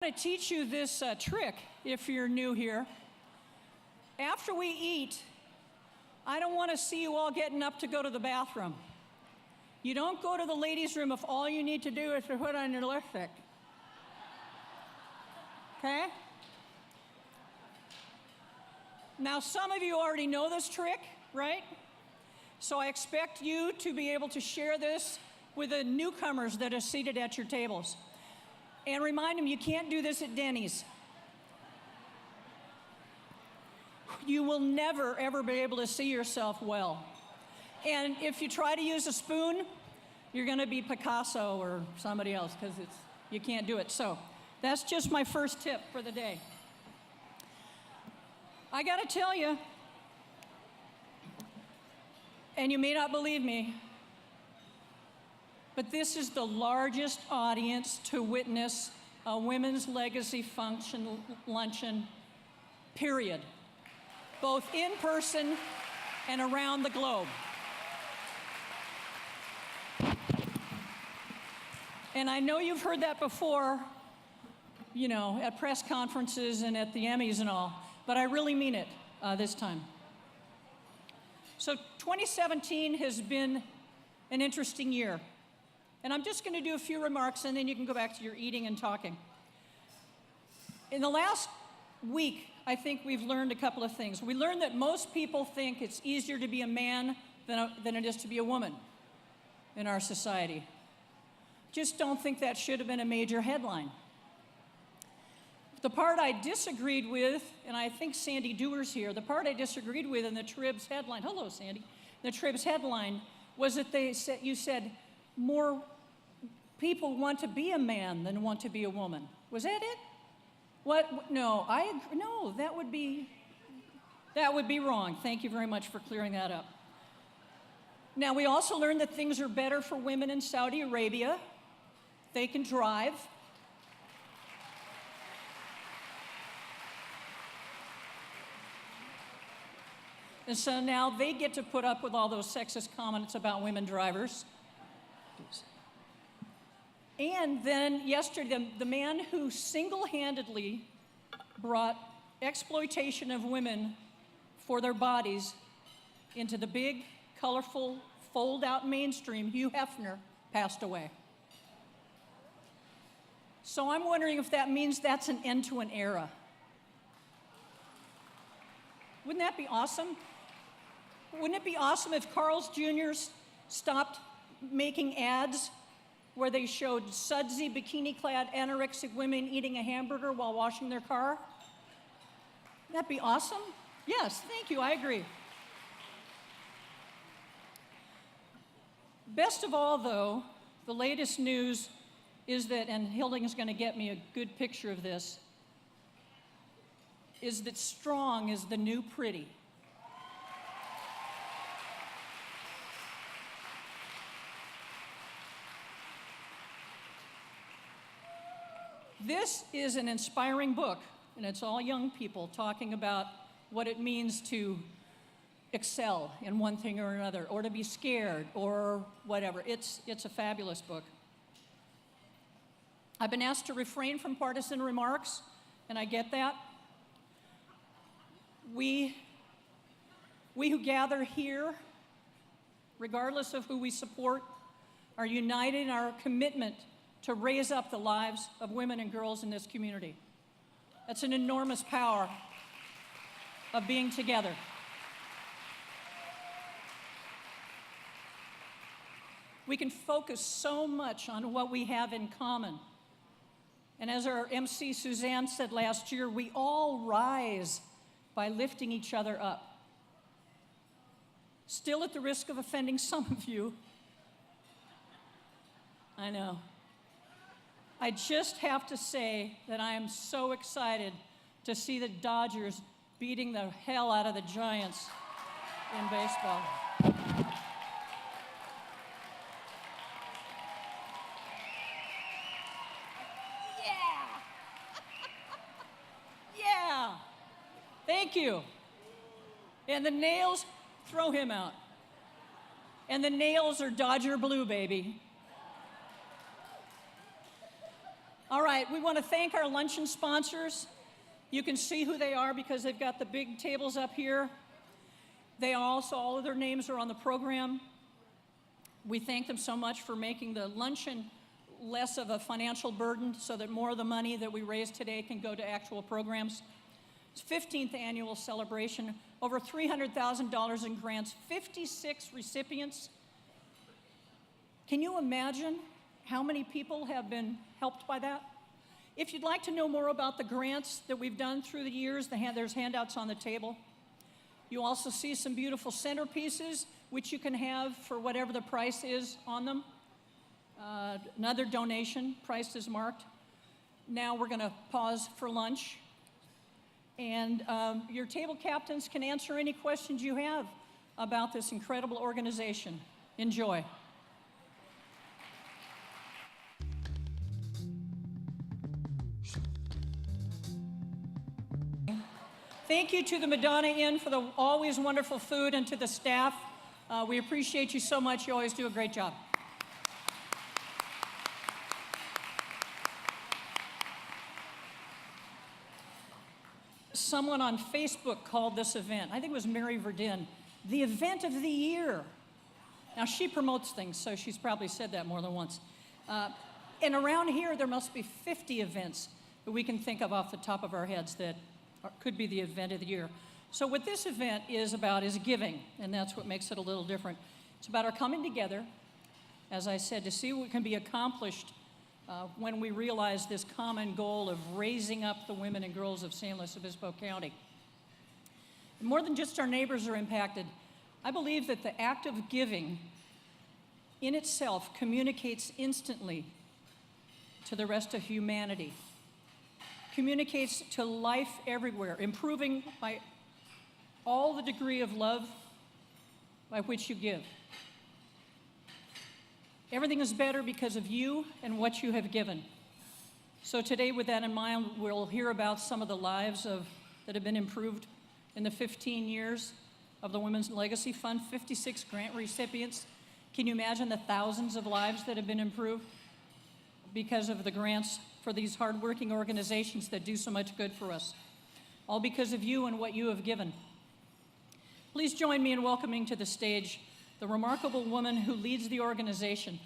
I'm going to teach you this trick if you're new here. After we eat, I don't want to see you all getting up to go to the bathroom. You don't go to the ladies' room if all you need to do is to put on your lipstick. Okay? Now, some of you already know this trick, right? So I expect you to be able to share this with the newcomers that are seated at your tables. And remind them you can't do this at Denny's. You will never, ever be able to see yourself well. And if you try to use a spoon, you're going to be Picasso or somebody else because you can't do it. So that's just my first tip for the day. I got to tell you, and you may not believe me, but this is the largest audience to witness a women's legacy function luncheon, period, both in person and around the globe. And I know you've heard that before, you know, at press conferences and at the Emmys and all, but I really mean it this time. So 2017 has been an interesting year. And I'm just going to do a few remarks, and then you can go back to your eating and talking. In the last week, I think we've learned a couple of things. We learned that most people think it's easier to be a man than it is to be a woman in our society. Just don't think that should have been a major headline. The part I disagreed with, and I think Sandy Dewar's here, the part I disagreed with in the Trib's headline, hello Sandy, the Trib's headline was that you said, more people want to be a man than want to be a woman. Was that it? What? No, no, that would be wrong. Thank you very much for clearing that up. Now, we also learned that things are better for women in Saudi Arabia. They can drive. And so now they get to put up with all those sexist comments about women drivers. And then yesterday, the man who single-handedly brought exploitation of women for their bodies into the big, colorful, fold-out mainstream, Hugh Hefner, passed away. So I'm wondering if that means that's an end to an era. Wouldn't that be awesome? Wouldn't it be awesome if Carl's Jr. stopped making ads where they showed sudsy, bikini-clad, anorexic women eating a hamburger while washing their car? That'd be awesome. Yes, thank you, I agree. Best of all, though, the latest news is that, and Hilding's going to get me a good picture of this, is that strong is the new pretty. This is an inspiring book, and it's all young people talking about what it means to excel in one thing or another, or to be scared, or whatever. It's a fabulous book. I've been asked to refrain from partisan remarks, and I get that. We who gather here, regardless of who we support, are united in our commitment to raise up the lives of women and girls in this community. That's an enormous power of being together. We can focus so much on what we have in common. And as our emcee Suzanne said last year, we all rise by lifting each other up. Still at the risk of offending some of you. I know. I just have to say that I am so excited to see the Dodgers beating the hell out of the Giants in baseball. Yeah! Yeah! Thank you. And the Nails, throw him out. And the Nails are Dodger blue, baby. All right, we want to thank our luncheon sponsors. You can see who they are because they've got the big tables up here. They also, all of their names are on the program. We thank them so much for making the luncheon less of a financial burden so that more of the money that we raise today can go to actual programs. It's 15th annual celebration, over $300,000 in grants, 56 recipients. Can you imagine how many people have been helped by that? If you'd like to know more about the grants that we've done through the years, there's handouts on the table. You also see some beautiful centerpieces, which you can have for whatever the price is on them. Another donation, price is marked. Now we're going to pause for lunch. And your table captains can answer any questions you have about this incredible organization. Enjoy. Thank you to the Madonna Inn for the always wonderful food and to the staff. We appreciate you so much. You always do a great job. Someone on Facebook called this event, I think it was Mary Verdin, the event of the year. Now, she promotes things, so she's probably said that more than once. And around here, there must be 50 events that we can think of off the top of our heads that could be the event of the year. So what this event is about is giving, and that's what makes it a little different. It's about our coming together, as I said, to see what can be accomplished when we realize this common goal of raising up the women and girls of San Luis Obispo County. More than just our neighbors are impacted, I believe that the act of giving in itself communicates instantly to the rest of humanity, communicates to life everywhere, improving by all the degree of love by which you give. Everything is better because of you and what you have given. So today, with that in mind, we'll hear about some of the lives that have been improved in the 15 years of the Women's Legacy Fund, 56 grant recipients. Can you imagine the thousands of lives that have been improved because of the grants for these hardworking organizations that do so much good for us? All because of you and what you have given. Please join me in welcoming to the stage the remarkable woman who leads the organization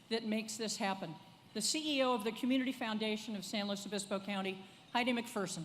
that makes this happen, the CEO of the Community Foundation of San Luis Obispo County, Heidi McPherson.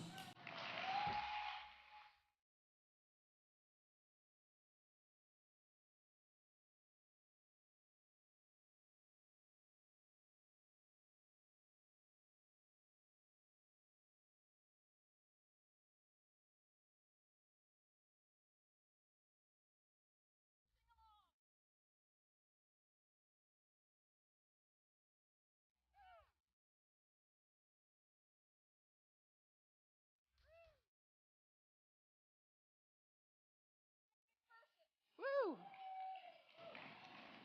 Woo!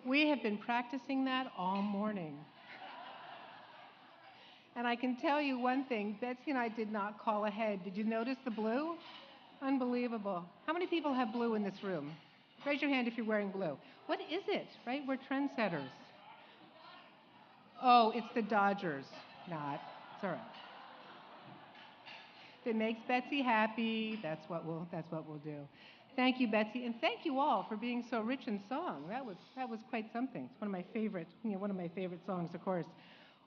We have been practicing that all morning. And I can tell you one thing, Betsy and I did not call ahead. Did you notice the blue? Unbelievable. How many people have blue in this room? Raise your hand if you're wearing blue. What is it, right? We're trendsetters. Oh, it's the Dodgers. Not. It's all right. If it makes Betsy happy, that's what we'll do. Thank you, Betsy, and thank you all for being so rich in song. That was quite something. It's one of my favorite songs, of course.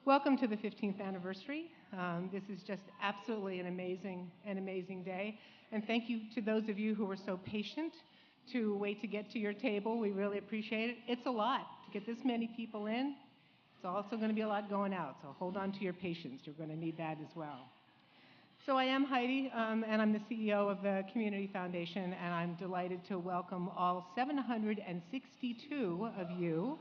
Welcome to the 15th anniversary. This is just absolutely an amazing day. And thank you to those of you who were so patient to wait to get to your table. We really appreciate it. It's a lot to get this many people in. It's also going to be a lot going out, so hold on to your patience. You're going to need that as well. So I am Heidi, and I'm the CEO of the Community Foundation, and I'm delighted to welcome all 762 of you.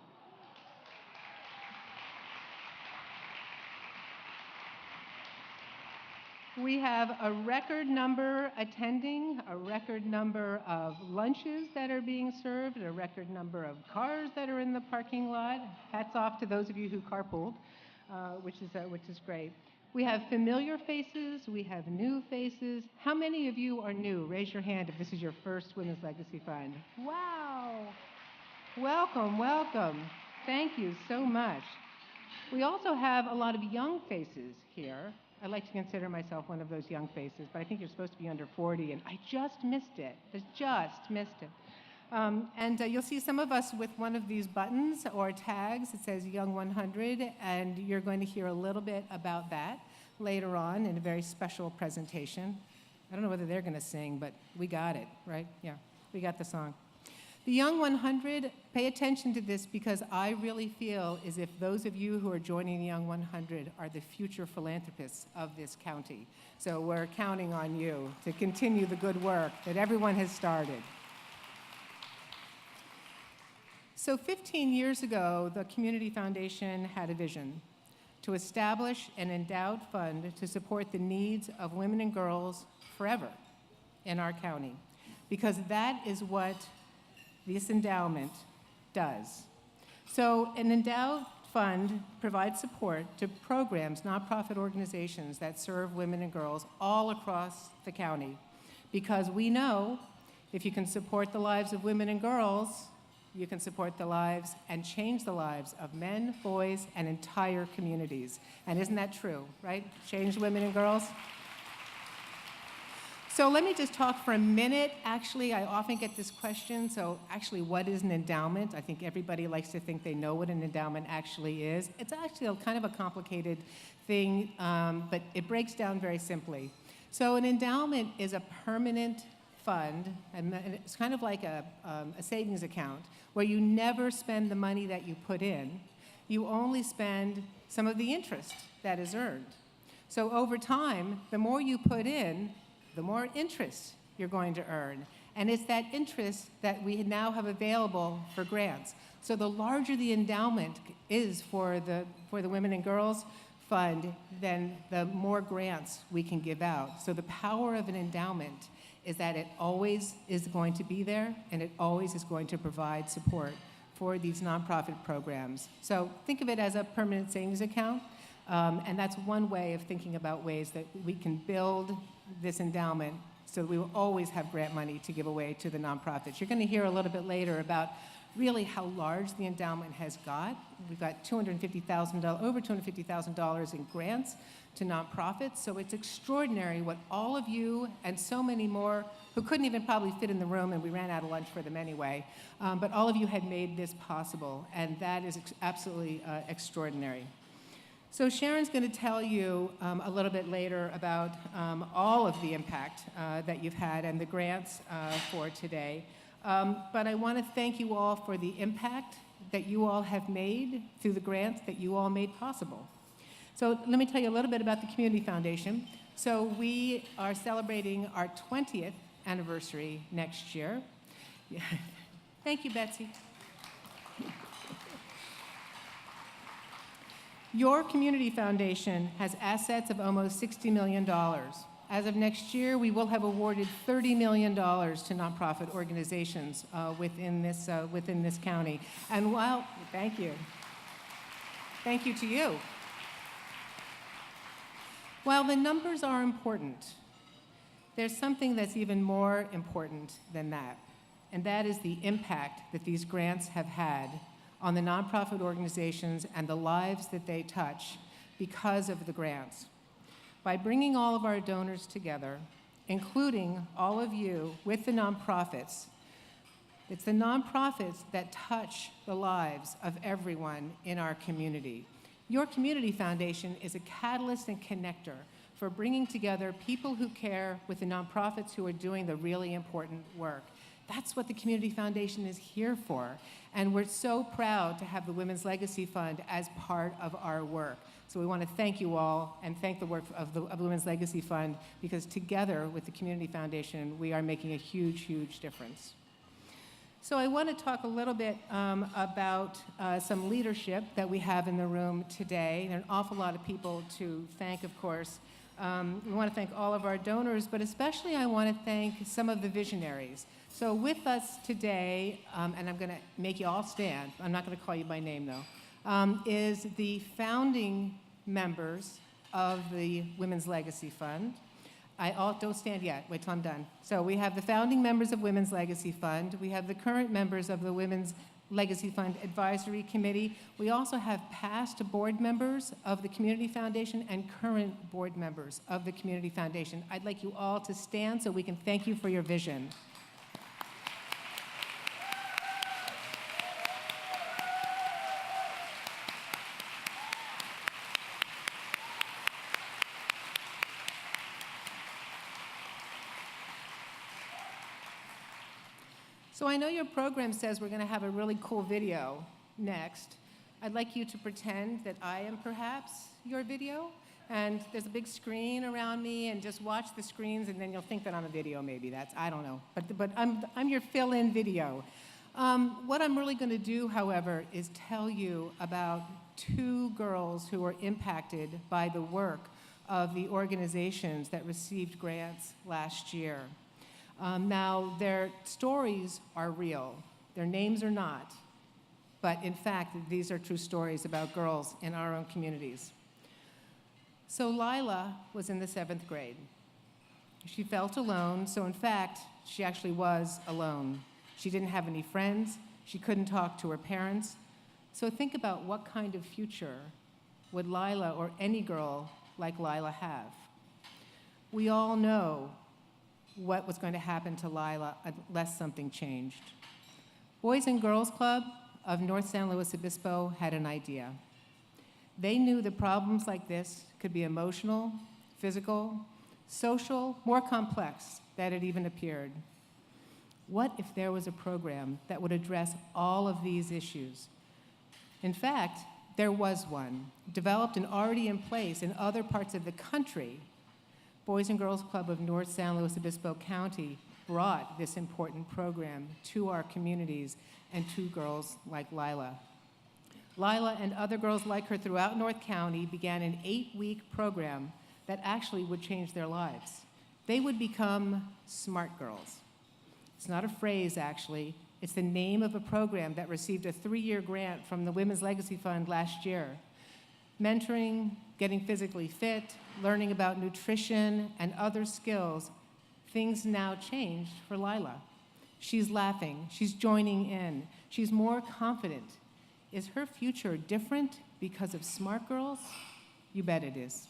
We have a record number attending, a record number of lunches that are being served, a record number of cars that are in the parking lot. Hats off to those of you who carpooled, which is great. We have familiar faces, we have new faces. How many of you are new? Raise your hand if this is your first Women's Legacy Fund. Wow. Welcome. Thank you so much. We also have a lot of young faces here. I like to consider myself one of those young faces, but I think you're supposed to be under 40, and I just missed it. I just missed it. You'll see some of us with one of these buttons or tags. It says Young 100, and you're going to hear a little bit about that later on in a very special presentation. I don't know whether they're going to sing, but we got it, right? Yeah, we got the song. The Young 100, pay attention to this because I really feel as if those of you who are joining the Young 100 are the future philanthropists of this county. So we're counting on you to continue the good work that everyone has started. So 15 years ago, the Community Foundation had a vision to establish an endowed fund to support the needs of women and girls forever in our county, because that is what this endowment does. So an endowed fund provides support to programs, nonprofit organizations that serve women and girls all across the county, because we know if you can support the lives of women and girls, you can support the lives and change the lives of men, boys, and entire communities. And isn't that true, right? Change women and girls? So let me just talk for a minute. Actually, I often get this question, so actually, what is an endowment? I think everybody likes to think they know what an endowment actually is. It's actually kind of a complicated thing, but it breaks down very simply. So an endowment is a permanent fund, and it's kind of like a savings account, where you never spend the money that you put in. You only spend some of the interest that is earned. So over time, the more you put in, the more interest you're going to earn. And it's that interest that we now have available for grants. So the larger the endowment is for the Women and Girls Fund, then the more grants we can give out. So the power of an endowment is that it always is going to be there, and it always is going to provide support for these nonprofit programs. So think of it as a permanent savings account, and that's one way of thinking about ways that we can build this endowment so that we will always have grant money to give away to the nonprofits. You're going to hear a little bit later about really how large the endowment has got. We've got over $250,000 in grants to nonprofits, so it's extraordinary what all of you and so many more who couldn't even probably fit in the room, and we ran out of lunch for them anyway, but all of you had made this possible, and that is absolutely extraordinary. So Sharon's going to tell you a little bit later about all of the impact that you've had and the grants for today. But I want to thank you all for the impact that you all have made through the grants that you all made possible. So let me tell you a little bit about the Community Foundation. So we are celebrating our 20th anniversary next year. Yeah. Thank you, Betsy. Your Community Foundation has assets of almost $60 million. As of next year, we will have awarded $30 million to nonprofit organizations within this county. And while, thank you to you. While the numbers are important, there's something that's even more important than that, and that is the impact that these grants have had on the nonprofit organizations and the lives that they touch because of the grants. By bringing all of our donors together, including all of you with the nonprofits, it's the nonprofits that touch the lives of everyone in our community. Your Community Foundation is a catalyst and connector for bringing together people who care with the nonprofits who are doing the really important work. That's what the Community Foundation is here for. And we're so proud to have the Women's Legacy Fund as part of our work. So we want to thank you all and thank the work of the Women's Legacy Fund, because together with the Community Foundation, we are making a huge, huge difference. So I want to talk a little bit about some leadership that we have in the room today. There are an awful lot of people to thank, of course. We want to thank all of our donors, but especially I want to thank some of the visionaries. So with us today, and I'm going to make you all stand, I'm not going to call you by name though, is the founding members of the Women's Legacy Fund. Don't stand yet, wait till I'm done. So we have the founding members of Women's Legacy Fund. We have the current members of the Women's Legacy Fund Advisory Committee. We also have past board members of the Community Foundation and current board members of the Community Foundation. I'd like you all to stand so we can thank you for your vision. So I know your program says we're going to have a really cool video next. I'd like you to pretend that I am perhaps your video, and there's a big screen around me, and just watch the screens, and then you'll think that I'm a video maybe. I don't know. But I'm your fill-in video. What I'm really going to do, however, is tell you about two girls who were impacted by the work of the organizations that received grants last year. Now, their stories are real. Their names are not. But in fact, these are true stories about girls in our own communities. So Lila was in the 7th grade. She felt alone, so in fact, she actually was alone. She didn't have any friends. She couldn't talk to her parents. So think about what kind of future would Lila or any girl like Lila have. We all know what was going to happen to Lila unless something changed. Boys and Girls Club of North San Luis Obispo had an idea. They knew that problems like this could be emotional, physical, social, more complex than it even appeared. What if there was a program that would address all of these issues? In fact, there was one, developed and already in place in other parts of the country. Boys and Girls Club of North San Luis Obispo County brought this important program to our communities and to girls like Lila. Lila and other girls like her throughout North County began an 8-week program that actually would change their lives. They would become smart girls. It's not a phrase, actually. It's the name of a program that received a 3-year grant from the Women's Legacy Fund last year. Mentoring, getting physically fit, learning about nutrition and other skills, things now changed for Lila. She's laughing, she's joining in, she's more confident. Is her future different because of smart girls? You bet it is.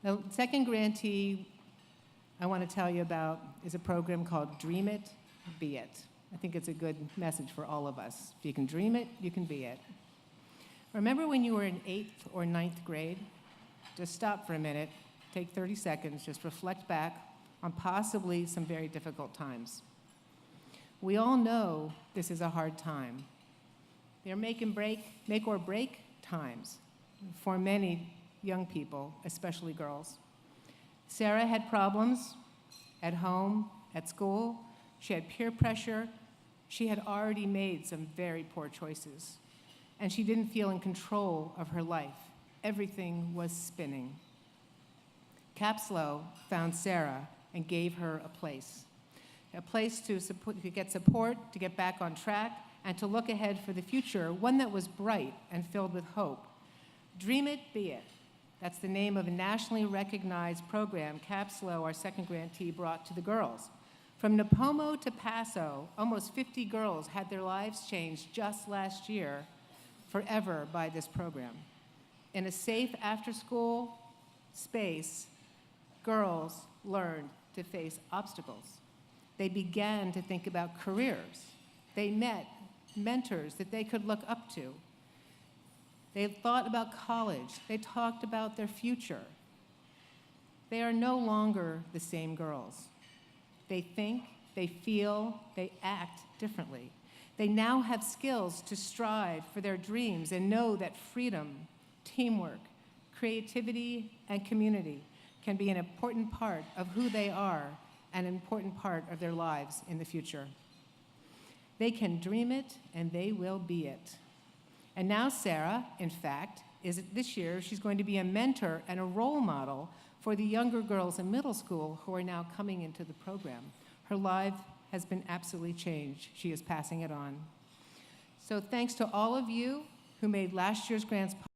The second grantee I want to tell you about is a program called Dream It, Be It. I think it's a good message for all of us. If you can dream it, you can be it. Remember when you were in 8th or 9th grade? Just stop for a minute, take 30 seconds, just reflect back on possibly some very difficult times. We all know this is a hard time. They're make or break times for many young people, especially girls. Sarah had problems at home, at school. She had peer pressure. She had already made some very poor choices. And she didn't feel in control of her life. Everything was spinning. Capslow found Sarah and gave her a place to get support, to get back on track, and to look ahead for the future, one that was bright and filled with hope. Dream It, Be It. That's the name of a nationally recognized program Capslow, our second grantee, brought to the girls. From Nipomo to Paso, almost 50 girls had their lives changed just last year forever by this program. In a safe after-school space, girls learned to face obstacles. They began to think about careers. They met mentors that they could look up to. They thought about college. They talked about their future. They are no longer the same girls. They think, they feel, they act differently. They now have skills to strive for their dreams and know that freedom, teamwork, creativity, and community can be an important part of who they are and an important part of their lives in the future. They can dream it, and they will be it. And now Sarah, in fact, this year, she's going to be a mentor and a role model for the younger girls in middle school who are now coming into the program. Her life has been absolutely changed. She is passing it on. So thanks to all of you who made last year's grants possible.